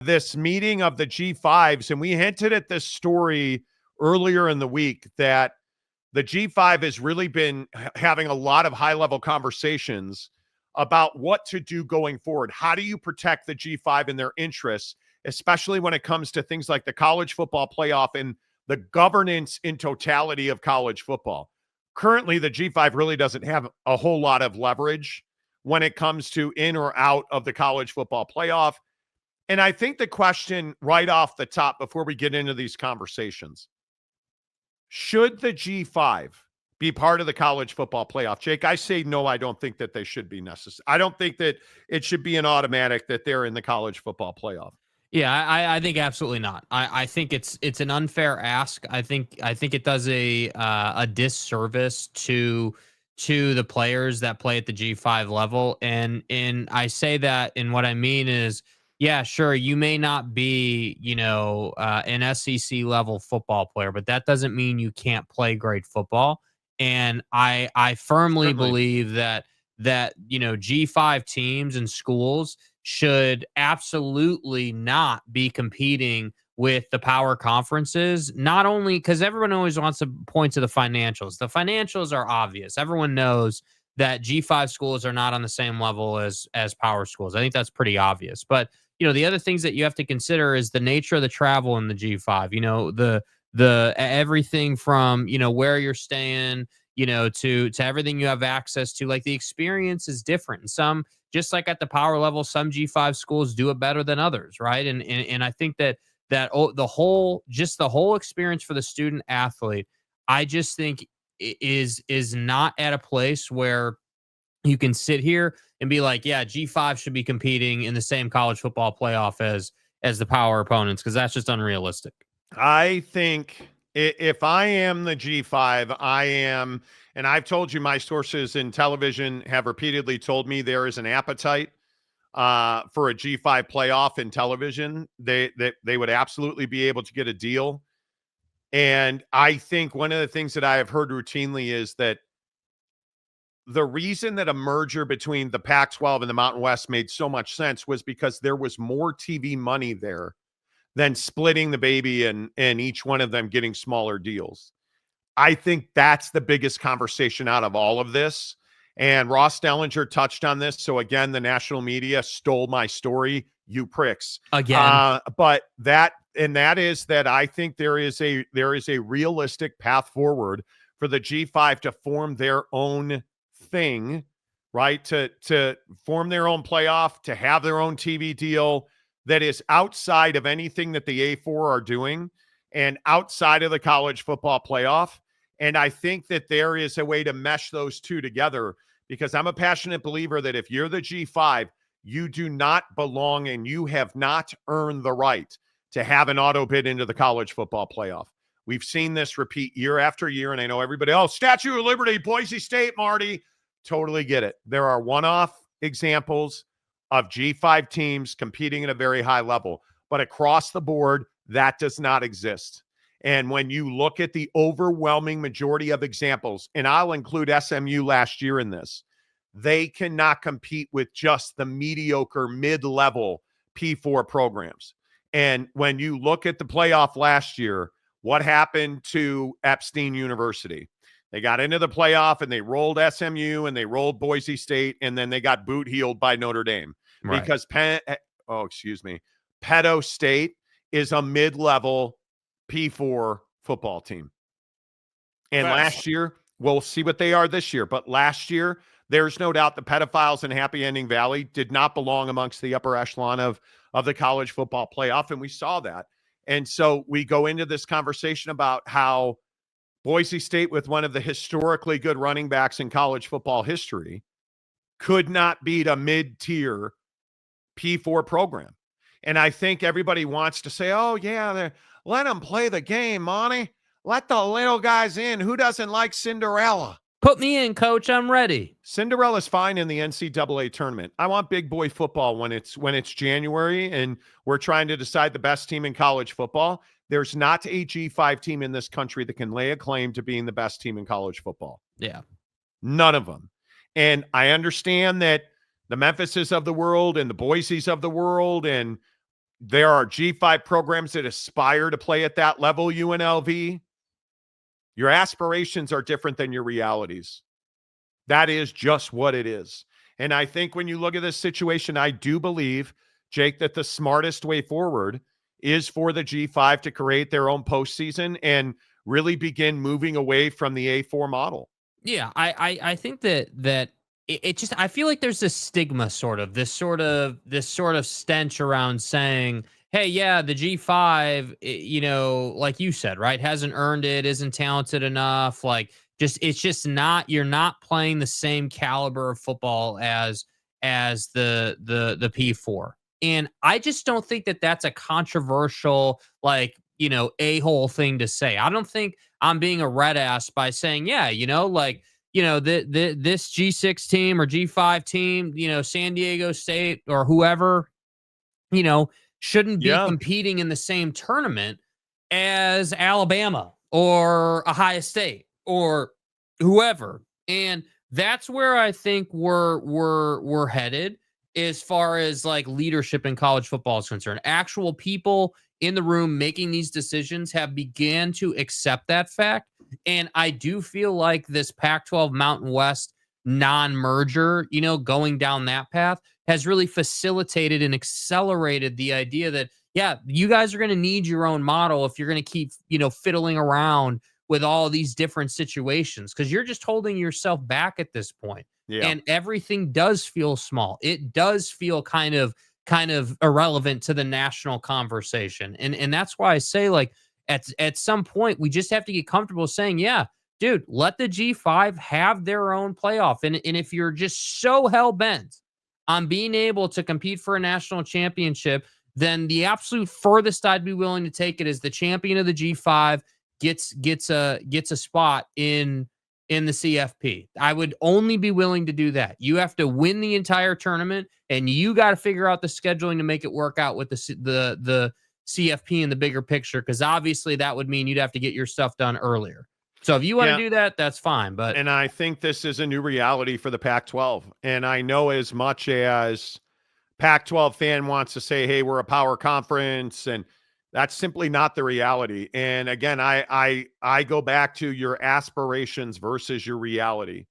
this meeting of the G5s, and we hinted at this story earlier in the week that the G5 has really been having a lot of high-level conversations about what to do going forward. How do you protect the G5 and their interests, especially when it comes to things like the college football playoff and the governance in totality of college football? Currently, the G5 really doesn't have a whole lot of leverage when it comes to in or out of the college football playoff. And I think the question right off the top, before we get into these conversations, should the G5 be part of the college football playoff? Jake, I say no, I don't think that they should be necessary. I don't think that it should be an automatic that they're in the college football playoff. Yeah, I think absolutely not. I think it's an unfair ask. I think it does a disservice to the players that play at the G5 level. And I say that, and what I mean is, yeah, sure, you may not be, an SEC level football player, but that doesn't mean you can't play great football. And I firmly believe that G5 teams and schools should absolutely not be competing with the power conferences, not only because everyone always wants to point to the financials. The financials are obvious. Everyone knows that G5 schools are not on the same level as power schools. I think that's pretty obvious. But, the other things that you have to consider is the nature of the travel in the G5, the everything from, where you're staying, to everything you have access to. Like, the experience is different. Some, just like at the power level, some G5 schools do it better than others, right? And I think that the whole experience for the student athlete, I just think is not at a place where you can sit here and be like, yeah, G5 should be competing in the same college football playoff as the power opponents, because that's just unrealistic. I think if I am the G5, I am, and I've told you, my sources in television have repeatedly told me there is an appetite for a G5 playoff in television. They would absolutely be able to get a deal. And I think one of the things that I have heard routinely is that the reason that a merger between the Pac-12 and the Mountain West made so much sense was because there was more TV money there than splitting the baby and each one of them getting smaller deals. I think that's the biggest conversation out of all of this. And Ross Dellinger touched on this. So again, the national media stole my story, you pricks. Again. But that is that I think there is a realistic path forward for the G5 to form their own thing, right? To form their own playoff, to have their own TV deal that is outside of anything that the A4 are doing and outside of the college football playoff. And I think that there is a way to mesh those two together, because I'm a passionate believer that if you're the G5, you do not belong and you have not earned the right to have an auto bid into the college football playoff. We've seen this repeat year after year, and I know everybody, Statue of Liberty, Boise State, Marty. Totally get it. There are one-off examples of G5 teams competing at a very high level, but across the board, that does not exist. And when you look at the overwhelming majority of examples, and I'll include SMU last year in this, they cannot compete with just the mediocre mid-level P4 programs. And when you look at the playoff last year, what happened to Epstein University? They got into the playoff and they rolled SMU and they rolled Boise State, and then they got boot heeled by Notre Dame. Right. Because Pedo State is a mid-level P4 football team. And last year, we'll see what they are this year, but last year, there's no doubt the pedophiles in Happy Ending Valley did not belong amongst the upper echelon of the college football playoff, and we saw that. And so we go into this conversation about how Boise State, with one of the historically good running backs in college football history, could not beat a mid-tier P4 program. And I think everybody wants to say, oh, yeah, let them play the game, Monty. Let the little guys in. Who doesn't like Cinderella? Put me in, coach. I'm ready. Cinderella's fine in the NCAA tournament. I want big boy football when it's January and we're trying to decide the best team in college football. There's not a G5 team in this country that can lay a claim to being the best team in college football. Yeah. None of them. And I understand that the Memphises of the world and the Boises of the world and there are G5 programs that aspire to play at that level, UNLV. Your aspirations are different than your realities. That is just what it is. And I think when you look at this situation, I do believe, Jake, that the smartest way forward is for the G5 to create their own postseason and really begin moving away from the A4 model. Yeah, I think that it just, I feel like there's this stigma, this sort of stench around saying, hey, yeah, the G5, like you said, right, hasn't earned it, isn't talented enough, like, just, it's just not, you're not playing the same caliber of football as the P4. And I just don't think that that's a controversial, like, a-hole thing to say. I don't think I'm being a red ass by saying, yeah, like, this G6 team or G5 team, San Diego State or whoever, you know, shouldn't be competing in the same tournament as Alabama or Ohio State or whoever. And that's where I think we're headed as far as like leadership in college football is concerned. Actual people in the room making these decisions have began to accept that fact. And I do feel like this Pac-12 Mountain West non-merger, going down that path has really facilitated and accelerated the idea that, yeah, you guys are going to need your own model if you're going to keep, fiddling around with all these different situations, because you're just holding yourself back at this point. Yeah. And everything does feel small. It does feel kind of irrelevant to the national conversation. And that's why I say, like, at some point we just have to get comfortable saying, yeah, dude, let the G5 have their own playoff. And if you're just so hell-bent on being able to compete for a national championship, then the absolute furthest I'd be willing to take it is the champion of the G5 gets a spot in the CFP. I would only be willing to do that. You have to win the entire tournament, and you got to figure out the scheduling to make it work out with the CFP in the bigger picture, because obviously that would mean you'd have to get your stuff done earlier. So if you want to do that, that's fine. And I think this is a new reality for the Pac-12. And I know as much as Pac-12 fan wants to say, hey, we're a power conference, and that's simply not the reality. And again, I go back to your aspirations versus your reality.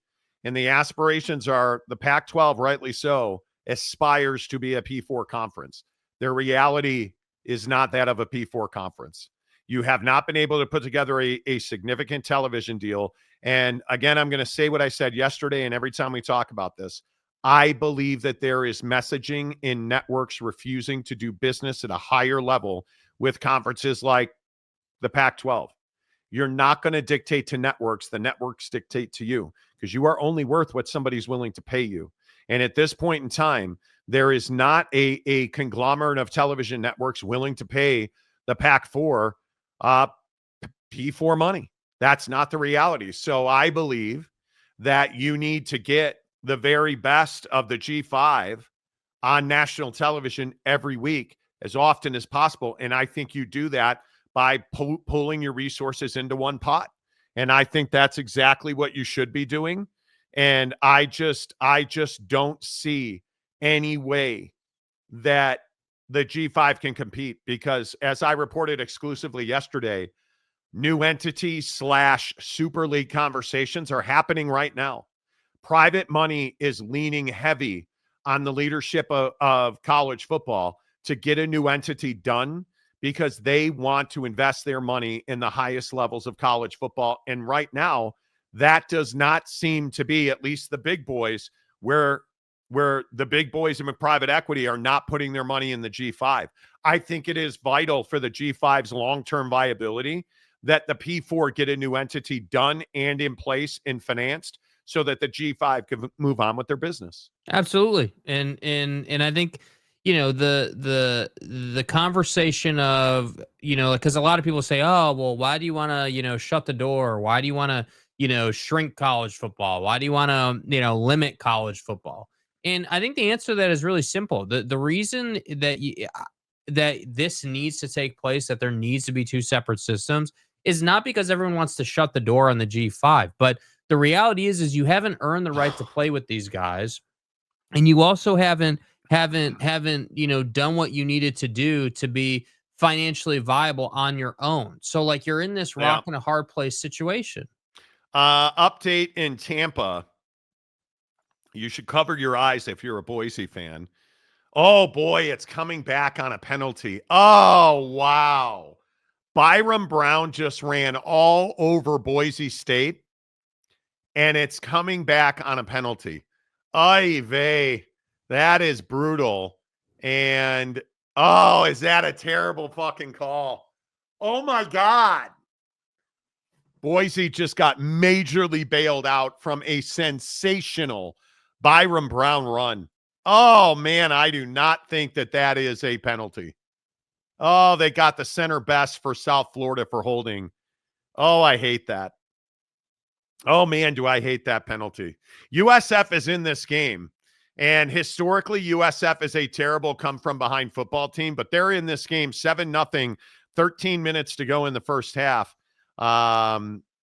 And the aspirations are the Pac-12, rightly so, aspires to be a P4 conference. Their reality is not that of a P4 conference. You have not been able to put together a significant television deal. And again, I'm going to say what I said yesterday, and every time we talk about this, I believe that there is messaging in networks refusing to do business at a higher level with conferences like the Pac-12. You're not going to dictate to networks. The networks dictate to you, because you are only worth what somebody's willing to pay you. And at this point in time, there is not a conglomerate of television networks willing to pay the Pac-4 P4 money. That's not the reality. So I believe that you need to get the very best of the G5 on national television every week as often as possible. And I think you do that by pulling your resources into one pot. And I think that's exactly what you should be doing. And I just don't see any way that the G5 can compete, because as I reported exclusively yesterday, new entity / Super League conversations are happening right now. Private money is leaning heavy on the leadership of college football to get a new entity done, because they want to invest their money in the highest levels of college football. And right now, that does not seem to be, at least the big boys, where the big boys in private equity are not putting their money in the G5. I think it is vital for the G5's long-term viability that the P4 get a new entity done and in place and financed, so that the G5 can move on with their business. Absolutely. And I think, the conversation of, because a lot of people say, oh, well, why do you want to, shut the door? Why do you want to, shrink college football? Why do you want to, limit college football? And I think the answer to that is really simple. The reason that that this needs to take place, that there needs to be two separate systems, is not because everyone wants to shut the door on the G5, but the reality is you haven't earned the right to play with these guys, and you also haven't haven't done what you needed to do to be financially viable on your own. So like you're in this rock and a hard place situation. Update in Tampa. You should cover your eyes if you're a Boise fan. Oh boy, it's coming back on a penalty. Oh wow. Byram Brown just ran all over Boise State, and it's coming back on a penalty. Ay vey. That is brutal. And oh, is that a terrible fucking call? Oh my God. Boise just got majorly bailed out from a sensational Byram Brown run. Oh, man, I do not think that that is a penalty. Oh, they got the center best for South Florida for holding. Oh, I hate that. Oh, man, do I hate that penalty. USF is in this game. And historically, USF is a terrible come-from-behind football team, but they're in this game 7-0, 13 minutes to go in the first half.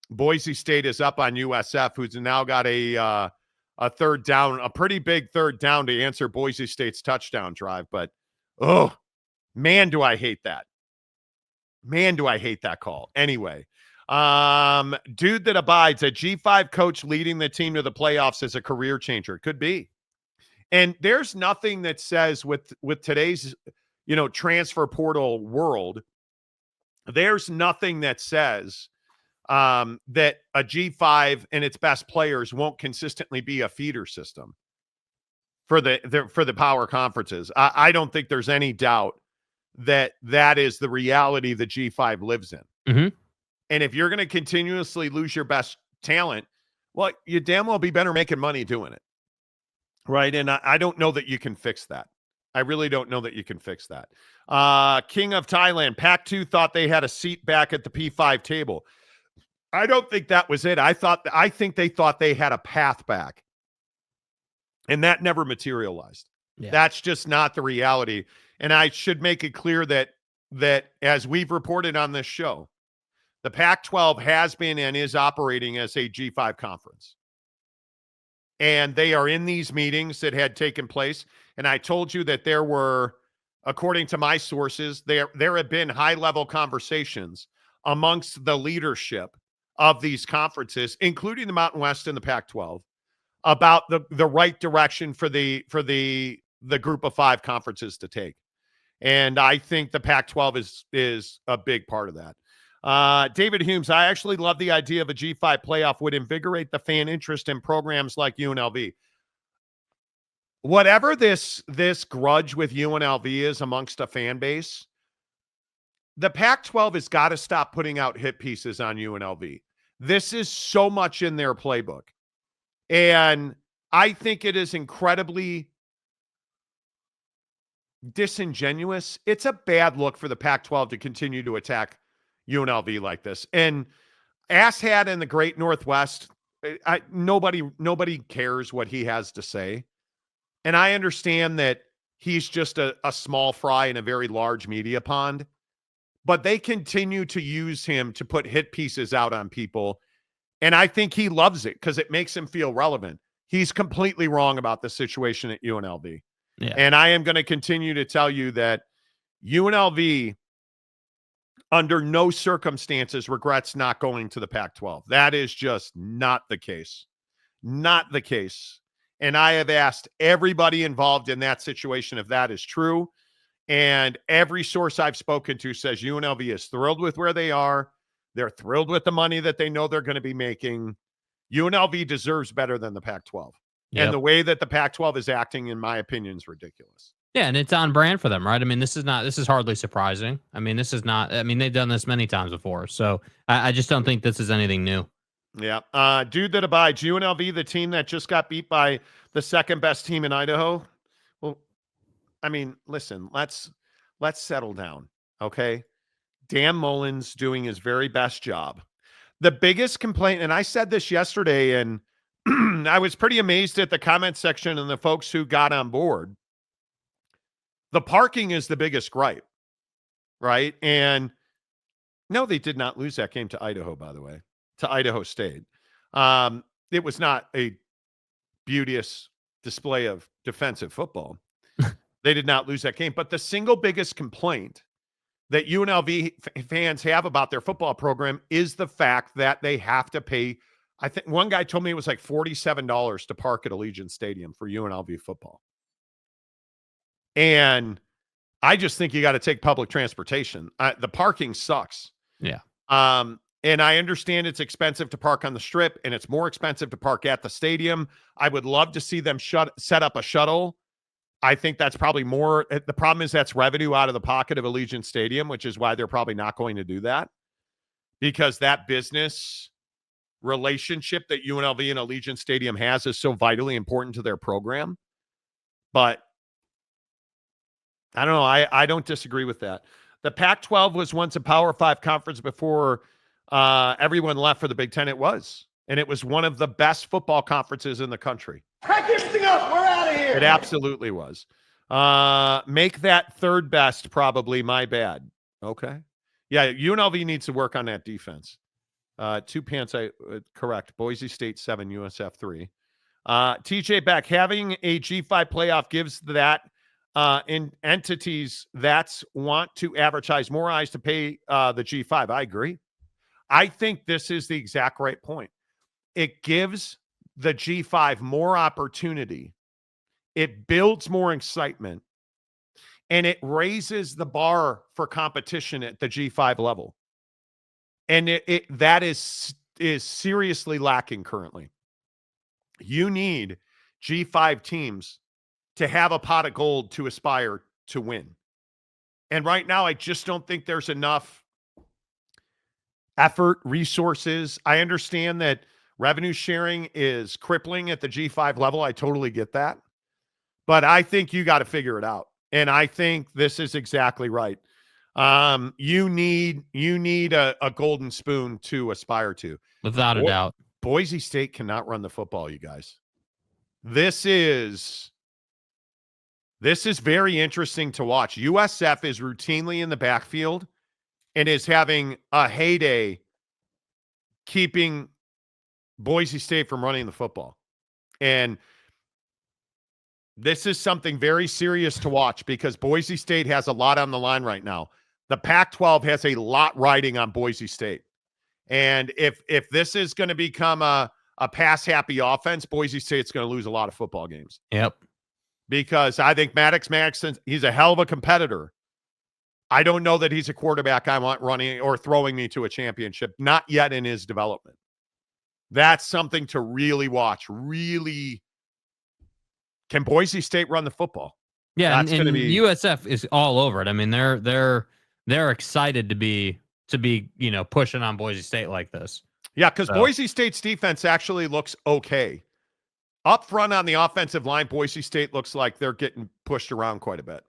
Boise State is up on USF, who's now got a third down, a pretty big third down to answer Boise State's touchdown drive. But, oh, man, do I hate that. Man, do I hate that call. Anyway, dude that abides, a G5 coach leading the team to the playoffs is a career changer. Could be. And there's nothing that says with today's, transfer portal world, there's nothing that says that a G5 and its best players won't consistently be a feeder system for the power conferences. I don't think there's any doubt that is the reality the G5 lives in. Mm-hmm. And if you're going to continuously lose your best talent, well, you damn well be better making money doing it. Right. And I don't know that you can fix that. I really don't know that you can fix that. King of Thailand, PAC-2 thought they had a seat back at the P5 table. I don't think that was it. I think they thought they had a path back. And that never materialized. Yeah. That's just not the reality. And I should make it clear that as we've reported on this show, the Pac-12 has been and is operating as a G5 conference. And they are in these meetings that had taken place. And I told you that there were, according to my sources, there have been high-level conversations amongst the leadership of these conferences, including the Mountain West and the Pac-12, about the right direction for the group of 5 conferences to take. And I think the Pac-12 is a big part of that. David Humes, I actually love the idea of a G5 playoff would invigorate the fan interest in programs like UNLV. Whatever this grudge with UNLV is amongst a fan base, the Pac-12 has got to stop putting out hit pieces on UNLV. This is so much in their playbook. And I think it is incredibly disingenuous. It's a bad look for the Pac-12 to continue to attack UNLV like this. And Asshat in the Great Northwest, nobody cares what he has to say. And I understand that he's just a small fry in a very large media pond, but they continue to use him to put hit pieces out on people. And I think he loves it because it makes him feel relevant. He's completely wrong about the situation at UNLV. Yeah. And I am going to continue to tell you that UNLV, under no circumstances, regrets not going to the Pac-12. That is just not the case. Not the case. And I have asked everybody involved in that situation if that is true. And every source I've spoken to says UNLV is thrilled with where they are. They're thrilled with the money that they know they're going to be making. UNLV deserves better than the Pac-12. Yep. And the way that the Pac-12 is acting, in my opinion, is ridiculous. Yeah, and it's on brand for them, right? I mean, this is hardly surprising. I mean, they've done this many times before. So I just don't think this is anything new. Yeah. Dude that abides, UNLV, the team that just got beat by the second best team in Idaho. Well, I mean, listen, let's settle down. Okay. Dan Mullen's doing his very best job. The biggest complaint, and I said this yesterday, and I was pretty amazed at the comment section and the folks who got on board. The parking is the biggest gripe, right? And no, they did not lose that game to Idaho, by the way, to Idaho State. It was not a beauteous display of defensive football. They did not lose that game. But the single biggest complaint that UNLV fans have about their football program is the fact that they have to pay. I think one guy told me it was like $47 to park at Allegiant Stadium for UNLV football. And I just think you got to take public transportation. The parking sucks. Yeah. And I understand it's expensive to park on the strip, and it's more expensive to park at the stadium. I would love to see them set up a shuttle. I think that's probably more. The problem is that's revenue out of the pocket of Allegiant Stadium, which is why they're probably not going to do that, because that business relationship that UNLV and Allegiant Stadium has is so vitally important to their program. But I don't know. I don't disagree with that. The Pac-12 was once a Power 5 conference before everyone left for the Big Ten. It was. And it was one of the best football conferences in the country. Crack everything up. We're out of here. It absolutely was. Make that third best, probably. My bad. Okay. Yeah, UNLV needs to work on that defense. Two pants, correct. Boise State 7, USF 3. TJ Beck, having a G5 playoff gives that in entities that want to advertise more eyes to pay the G5. I agree. I think this is the exact right point. It gives the G5 more opportunity. It builds more excitement, and it raises the bar for competition at the G5 level. And that is seriously lacking currently. You need G5 teams to have a pot of gold to aspire to win. And right now, I just don't think there's enough effort, resources. I understand that revenue sharing is crippling at the G5 level. I totally get that. But I think you got to figure it out. And I think this is exactly right. You need a golden spoon to aspire to. Without a doubt. Boise State cannot run the football, you guys. This is very interesting to watch. USF is routinely in the backfield and is having a heyday keeping Boise State from running the football. And this is something very serious to watch because Boise State has a lot on the line right now. The Pac-12 has a lot riding on Boise State. And if this is going to become a pass-happy offense, Boise State's going to lose a lot of football games. Yep. Because I think Maddox, he's a hell of a competitor. I don't know that he's a quarterback I want running or throwing me to a championship, not yet in his development. That's something to really watch. Really, can Boise State run the football? Yeah, and USF is all over it. I mean, they're excited to be pushing on Boise State like this. Yeah, because Boise State's defense actually looks okay. Up front on the offensive line, Boise State looks like they're getting pushed around quite a bit.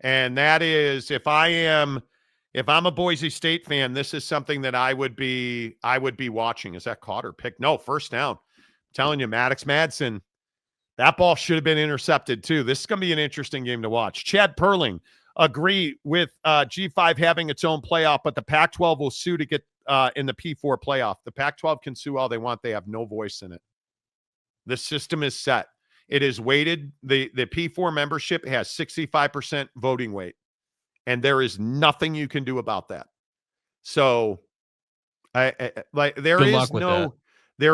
And that is, if I'm a Boise State fan, this is something that I would be watching. Is that caught or picked? No, first down. I'm telling you, Maddox Madsen, that ball should have been intercepted too. This is going to be an interesting game to watch. Chad Perling, agree with G5 having its own playoff, but the Pac-12 will sue to get in the P4 playoff. The Pac-12 can sue all they want. They have no voice in it. The system is set. It is weighted. The P4 membership has 65% voting weight, and there is nothing you can do about that. So, there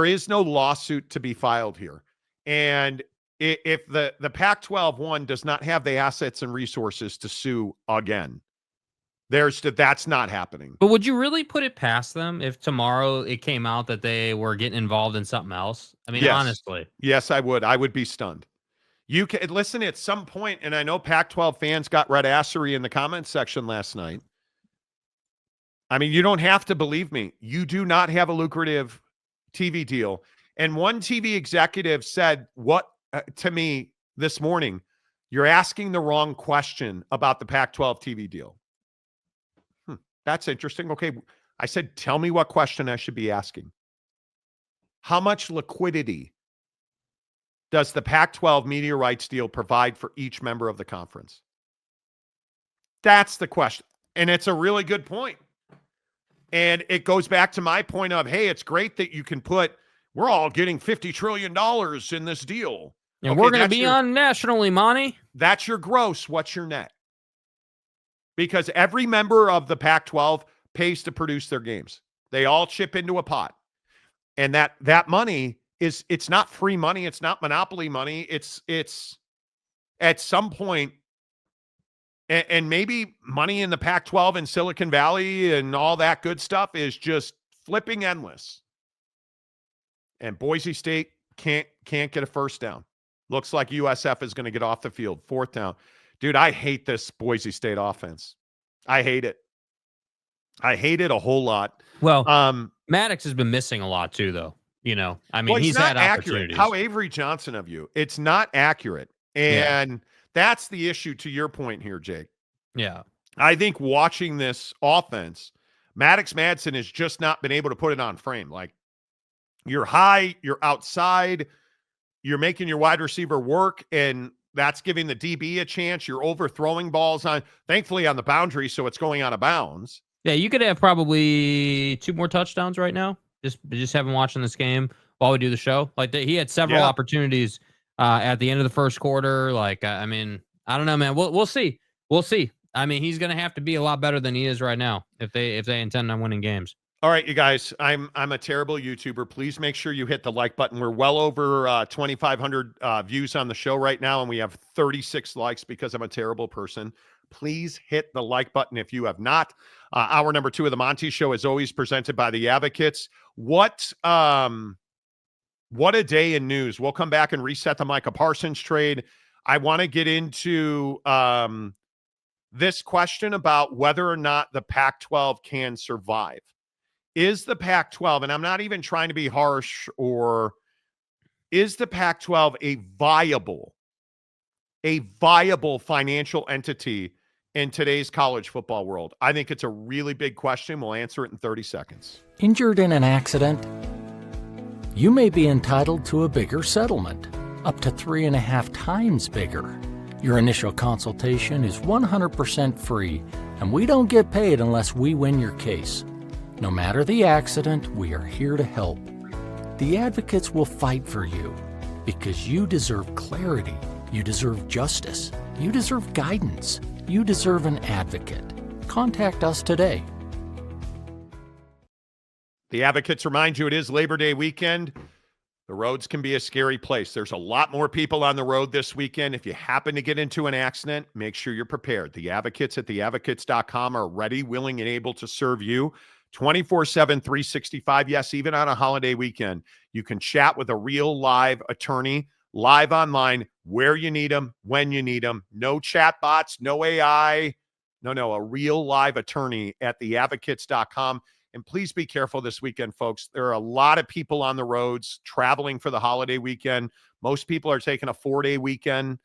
is no lawsuit to be filed here. And if the Pac-12 one does not have the assets and resources to sue again, that's not happening. But would you really put it past them if tomorrow it came out that they were getting involved in something else? I mean, yes. Honestly. Yes, I would. I would be stunned. You can listen at some point, and I know Pac-12 fans got red assery in the comments section last night. I mean, you don't have to believe me. You do not have a lucrative TV deal. And one TV executive said to me this morning, you're asking the wrong question about the Pac-12 TV deal. That's interesting. Okay. I said, tell me what question I should be asking. How much liquidity does the Pac-12 media rights deal provide for each member of the conference? That's the question. And it's a really good point. And it goes back to my point of, hey, it's great that you can we're all getting $50 trillion in this deal. And Okay, we're going to that's be your- on nationally, Monty. That's your gross. What's your net? Because every member of the Pac-12 pays to produce their games. They all chip into a pot. And that money it's not free money. It's not monopoly money. It's at some point, and maybe money in the Pac-12 and Silicon Valley and all that good stuff is just flipping endless. And Boise State can't get a first down. Looks like USF is going to get off the field. Fourth down. Dude, I hate this Boise State offense. I hate it. I hate it a whole lot. Well, Maddox has been missing a lot too, though. I mean, well, he's not had accurate. opportunities. How Avery Johnson of you. It's not accurate. And that's the issue to your point here, Jake. Yeah. I think watching this offense, Maddox Madsen has just not been able to put it on frame. Like, you're high, you're outside, you're making your wide receiver work, and that's giving the DB a chance. You're overthrowing balls thankfully on the boundary, so it's going out of bounds. Yeah, you could have probably 2 more touchdowns right now. Just having watching this game while we do the show. Like, he had several opportunities at the end of the first quarter. Like, I mean, I don't know, man. We'll see. We'll see. I mean, he's going to have to be a lot better than he is right now if they intend on winning games. All right, you guys, I'm a terrible YouTuber. Please make sure you hit the like button. We're well over 2,500 views on the show right now, and we have 36 likes because I'm a terrible person. Please hit the like button if you have not. Hour number 2 of the Monty Show is always presented by the Advocates. What a day in news. We'll come back and reset the Micah Parsons trade. I want to get into this question about whether or not the Pac-12 can survive. Is the Pac-12, and I'm not even trying to be harsh, or is the Pac-12 a viable financial entity in today's college football world? I think it's a really big question. We'll answer it in 30 seconds. Injured in an accident? You may be entitled to a bigger settlement, up to 3.5 times bigger. Your initial consultation is 100% free, and we don't get paid unless we win your case. No matter the accident, we are here to help. The Advocates will fight for you because you deserve clarity, you deserve justice, you deserve guidance, you deserve an advocate. Contact us today. The Advocates remind you it is Labor Day weekend. The roads can be a scary place. There's a lot more people on the road this weekend. If you happen to get into an accident, make sure you're prepared. The Advocates at theadvocates.com are ready, willing, and able to serve you 24/7, 365. Yes, even on a holiday weekend, you can chat with a real live attorney, live online, where you need them, when you need them. No chat bots, no AI. No, a real live attorney at theadvocates.com. And please be careful this weekend, folks. There are a lot of people on the roads traveling for the holiday weekend. Most people are taking a 4-day weekend.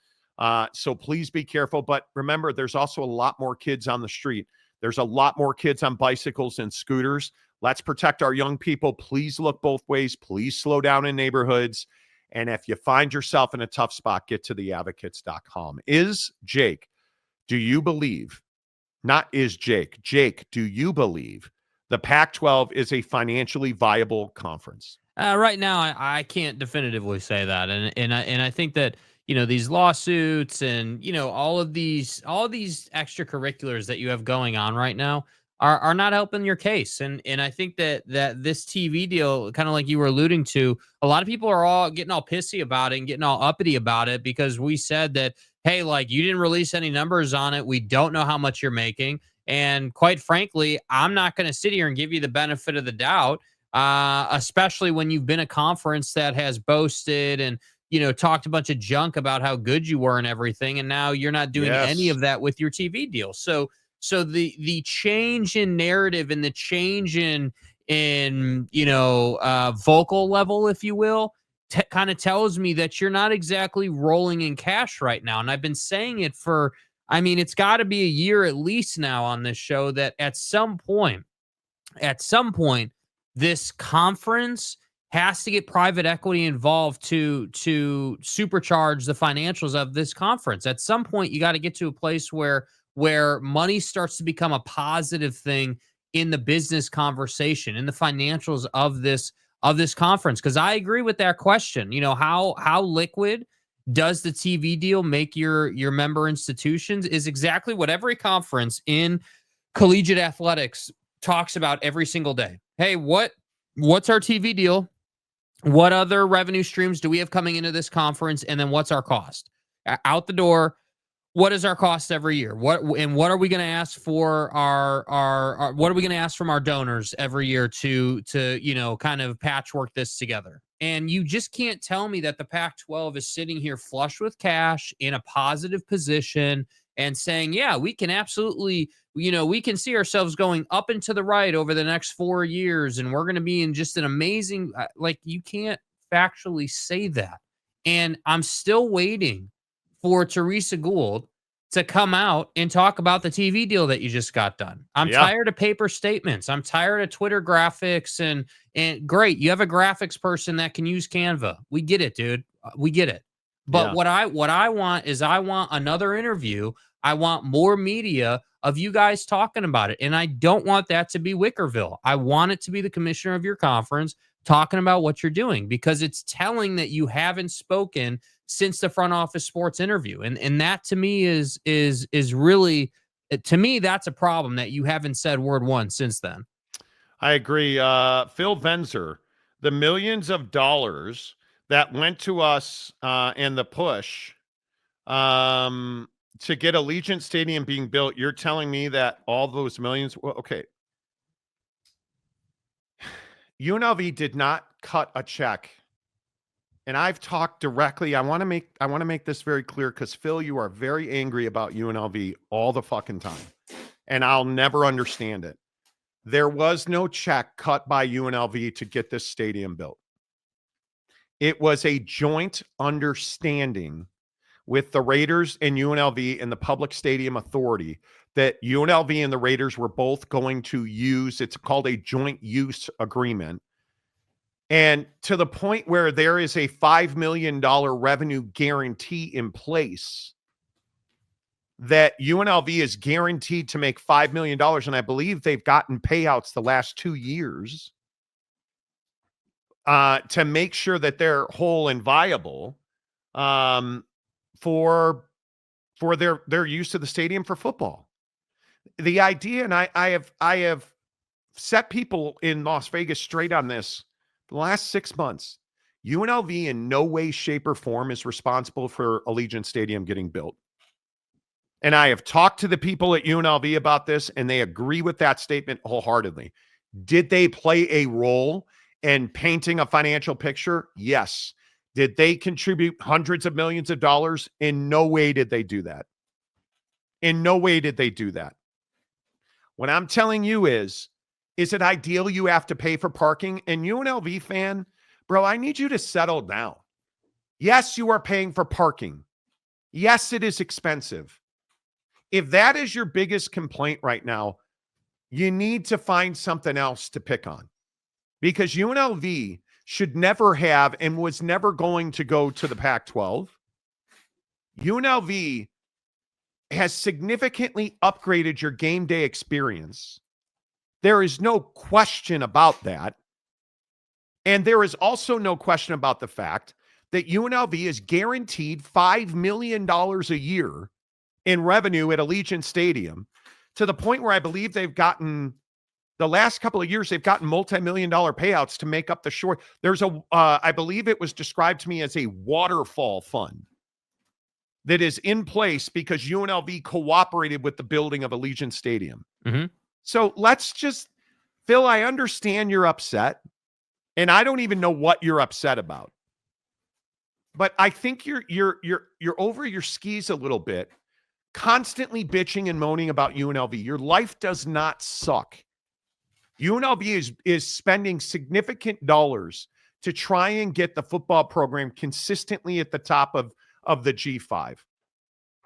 So please be careful. But remember, there's also a lot more kids on the street. There's a lot more kids on bicycles and scooters. Let's protect our young people. Please look both ways. Please slow down in neighborhoods. And if you find yourself in a tough spot, get to theadvocates.com. Jake, do you believe, Jake, do you believe the Pac-12 is a financially viable conference? Right now, I can't definitively say that. And I think that, these lawsuits and, all of these extracurriculars that you have going on right now are not helping your case. And I think that this TV deal, kind of like you were alluding to, a lot of people are all getting all pissy about it and getting all uppity about it because we said that, hey, like, you didn't release any numbers on it. We don't know how much you're making. And quite frankly, I'm not going to sit here and give you the benefit of the doubt, especially when you've been a conference that has boasted and, talked a bunch of junk about how good you were and everything. And now you're not doing any of that with your TV deal. So the change in narrative and the change in vocal level, if you will, kind of tells me that you're not exactly rolling in cash right now. And I've been saying it for, it's got to be a year at least now on this show that at some point, this conference has to get private equity involved to supercharge the financials of this conference. At some point, you got to get to a place where money starts to become a positive thing in the business conversation, in the financials of this conference. Because I agree with that question. How liquid Does the TV deal make your member institutions? Is exactly what every conference in collegiate athletics talks about every single day. Hey, what's our TV deal? What other revenue streams do we have coming into this conference? And then what's our cost? Out the door, what is our cost every year? What are we going to ask for our what are we going to ask from our donors every year to kind of patchwork this together? And you just can't tell me that the Pac-12 is sitting here flush with cash in a positive position and saying, yeah, we can absolutely, we can see ourselves going up and to the right over the next 4 years, and we're going to be in just an amazing, you can't factually say that. And I'm still waiting for Teresa Gould to come out and talk about the TV deal that you just got done. I'm tired of paper statements. I'm tired of Twitter graphics and great. You have a graphics person that can use Canva. We get it, dude. We get it. But what I want is I want another interview. I want more media of you guys talking about it. And I don't want that to be Wickerville. I want it to be the commissioner of your conference talking about what you're doing, because it's telling that you haven't spoken since the front office sports interview. And that to me is really, to me, that's a problem, that you haven't said word one since then. I agree. Phil Venzer, the millions of dollars that went to us and the push to get Allegiant Stadium being built, you're telling me that all those millions, well, okay. UNLV did not cut a check. And I've talked directly. I want to make this very clear, because Phil, you are very angry about UNLV all the fucking time, and I'll never understand it. There was no check cut by UNLV to get this stadium built. It was a joint understanding with the Raiders and UNLV and the Public Stadium Authority that UNLV and the Raiders were both going to use. It's called a joint use agreement. And to the point where there is a $5 million revenue guarantee in place, that UNLV is guaranteed to make $5 million. And I believe they've gotten payouts the last 2 years to make sure that they're whole and viable for their use of the stadium for football. The idea, and I have set people in Las Vegas straight on this, the last 6 months, UNLV in no way, shape, or form is responsible for Allegiant Stadium getting built. And I have talked to the people at UNLV about this, and they agree with that statement wholeheartedly. Did they play a role in painting a financial picture? Yes. Did they contribute hundreds of millions of dollars? In no way did they do that. In no way did they do that. What I'm telling you is it ideal you have to pay for parking? And UNLV fan, bro, I need you to settle down. Yes, you are paying for parking. Yes, it is expensive. If that is your biggest complaint right now, you need to find something else to pick on, because UNLV should never have and was never going to go to the Pac-12. UNLV has significantly upgraded your game day experience. There is no question about that. And there is also no question about the fact that UNLV is guaranteed $5 million a year in revenue at Allegiant Stadium, to the point where I believe they've gotten, the last couple of years, they've gotten multi-million-dollar payouts to make up the short. There's I believe it was described to me as a waterfall fund that is in place because UNLV cooperated with the building of Allegiant Stadium. Mm-hmm. So let's just, Phil, I understand you're upset, and I don't even know what you're upset about. But I think you're over your skis a little bit, constantly bitching and moaning about UNLV. Your life does not suck. UNLV is spending significant dollars to try and get the football program consistently at the top of the G5.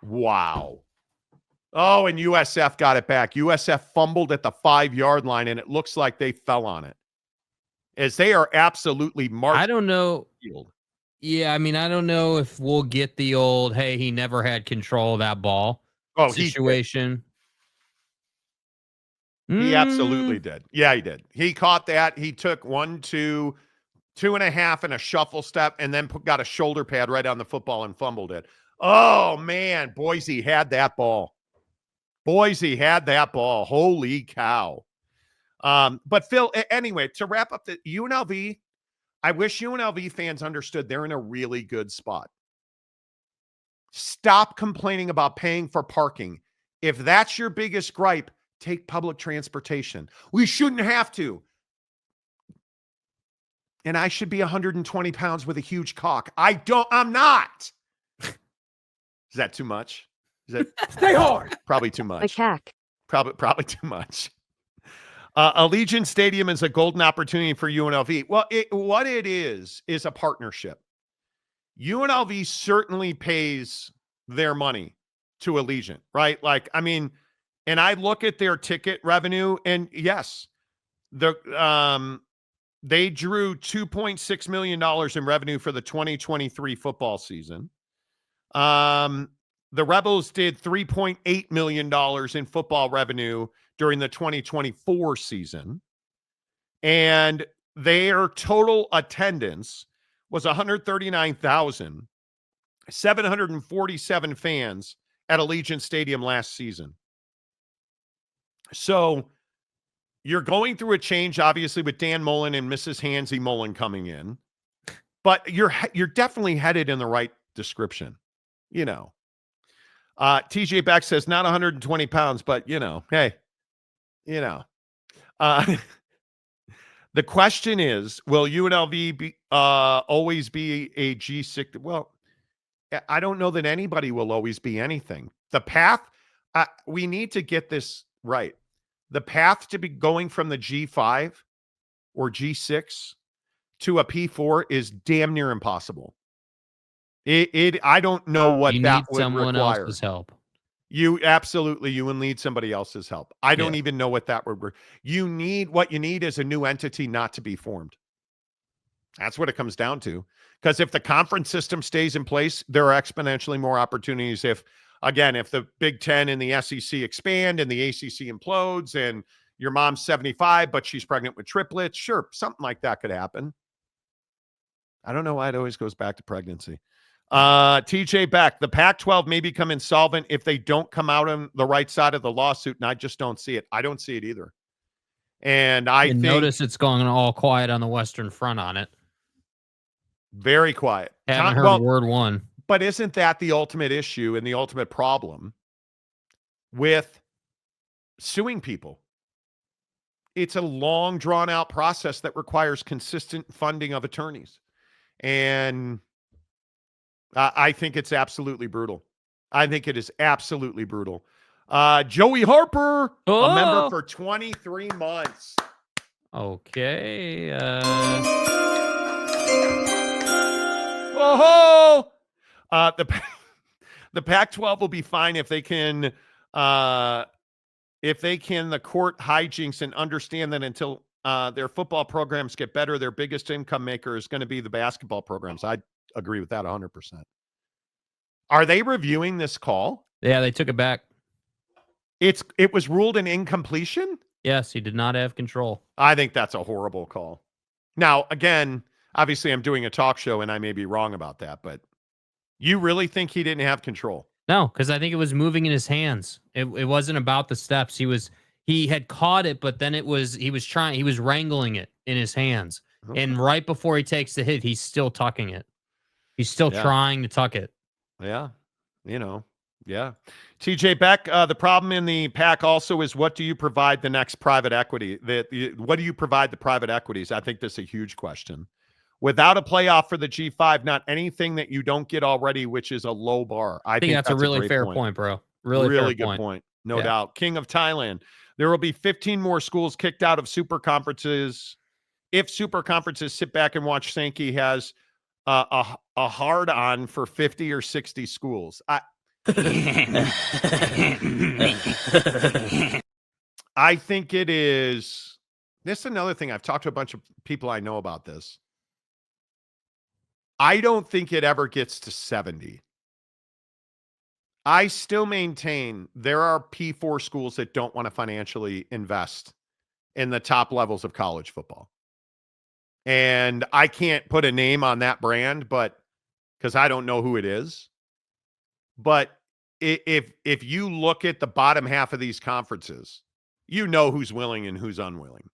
Wow. Oh, and USF got it back. USF fumbled at the 5-yard line, and it looks like they fell on it, as they are absolutely marching. I don't know. Yeah, I mean, I don't know if we'll get the old, hey, he never had control of that ball situation. He absolutely did. Yeah, he did. He caught that. He took 1, 2, 2.5 and a shuffle step, and then got a shoulder pad right on the football and fumbled it. Oh, man, Boise had that ball. Boise had that ball. Holy cow. But Phil, anyway, to wrap up the UNLV, I wish UNLV fans understood they're in a really good spot. Stop complaining about paying for parking. If that's your biggest gripe, take public transportation. We shouldn't have to. And I should be 120 pounds with a huge cock. I'm not. Is that too much? Is that Stay hard. probably too much? Macaque. Probably too much. Allegiant Stadium is a golden opportunity for UNLV. Well, what it is a partnership. UNLV certainly pays their money to Allegiant, right? Like, I mean, and I look at their ticket revenue, and yes, they drew $2.6 million in revenue for the 2023 football season. The Rebels did $3.8 million in football revenue during the 2024 season. And their total attendance was 139,747 fans at Allegiant Stadium last season. So you're going through a change, obviously, with Dan Mullen and Mrs. Hansy Mullen coming in. But you're definitely headed in the right description, you know. TJ Beck says not 120 pounds, but, you know, hey, you know. The question is, will UNLV always be a G6? Well, I don't know that anybody will always be anything. The path, we need to get this right. The path to be going from the G5 or G6 to a P4 is damn near impossible. I don't know what you that need would someone require. else's help. You will need somebody else's help. I don't even know what that would work. What you need is a new entity not to be formed. That's what it comes down to. Because if the conference system stays in place, there are exponentially more opportunities. If the Big Ten and the SEC expand and the ACC implodes and your mom's 75, but she's pregnant with triplets, sure, something like that could happen. I don't know why it always goes back to pregnancy. TJ Beck, the Pac-12 may become insolvent if they don't come out on the right side of the lawsuit, and I just don't see it. I don't see it either. And I think notice it's going all quiet on the Western Front on it. Very quiet. Haven't heard word one. But isn't that the ultimate issue and the ultimate problem with suing people? It's a long, drawn-out process that requires consistent funding of attorneys. And I think it's absolutely brutal. I think it is absolutely brutal. Joey Harper, a member for 23 months. Okay. The Pac-12 will be fine if they can, the court hijinks and understand that until their football programs get better, their biggest income maker is going to be the basketball programs. I agree with that 100%. Are they reviewing this call? Yeah, they took it back. It was ruled an incompletion? Yes, he did not have control. I think that's a horrible call. Now, again, obviously I'm doing a talk show and I may be wrong about that, but you really think he didn't have control? No, because I think it was moving in his hands. It wasn't about the steps. He had caught it, but then he was wrangling it in his hands. Okay. And right before he takes the hit, he's still tucking it. He's still trying to tuck it. Yeah. Yeah. TJ Beck, the problem in the PAC also is, what do you provide the next private equity? What do you provide the private equities? I think that's a huge question. Without a playoff for the G5, not anything that you don't get already, which is a low bar. I think that's a really fair point, bro. Really good point. No doubt. King of Thailand. There will be 15 more schools kicked out of super conferences. If super conferences sit back and watch Sankey has a hard on for 50 or 60 schools. I think it is. This is another thing. I've talked to a bunch of people I know about this. I don't think it ever gets to 70. I still maintain there are P4 schools that don't want to financially invest in the top levels of college football. And I can't put a name on that brand, but because I don't know who it is. But if you look at the bottom half of these conferences, you know who's willing and who's unwilling,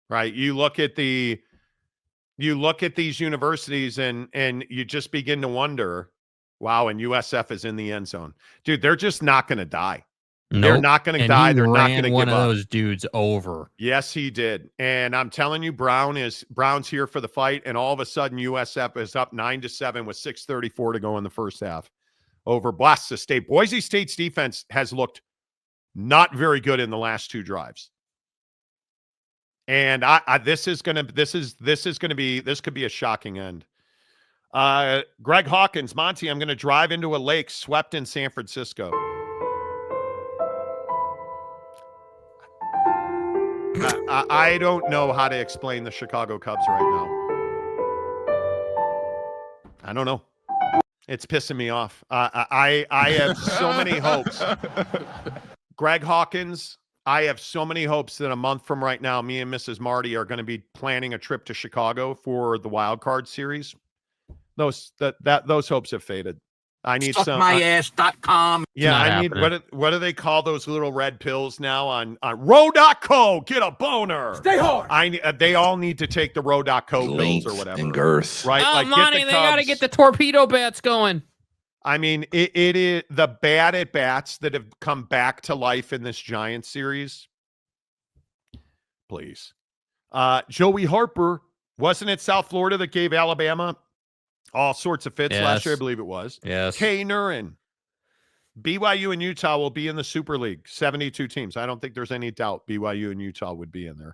right? You look at these universities and you just begin to wonder, wow, and USF is in the end zone. Dude, they're just not going to die. They're Nope. not going to And die. he They're not ran going to one give of up. those dudes over. Yes, he did. And I'm telling you, Brown's here for the fight. And all of a sudden, USF is up 9-7 with 6:34 to go in the first half over Boise State. Boise State's defense has looked not very good in the last 2 drives. And this could be a shocking end. Greg Hawkins, Monty, I'm going to drive into a lake swept in San Francisco. I don't know how to explain the Chicago Cubs right now. I don't know. It's pissing me off. I have so many hopes. Greg Hawkins, I have so many hopes that a month from right now, me and Mrs. Marty are going to be planning a trip to Chicago for the wild card series. Those hopes have faded. I need Suckmyass.com. Yeah, I need what do they call those little red pills now on Row.co? Get a boner. Stay hard. They all need to take the Row.co pills Length or whatever. and girth. Right? Oh, like Monty, they got to get the torpedo bats going. I mean, it is the bad at bats that have come back to life in this Giants series. Please. Joey Harper, wasn't it South Florida that gave Alabama all sorts of fits last year? I believe it was. Yes. Kay Nurin. BYU and Utah will be in the Super League. 72 teams. I don't think there's any doubt BYU and Utah would be in there.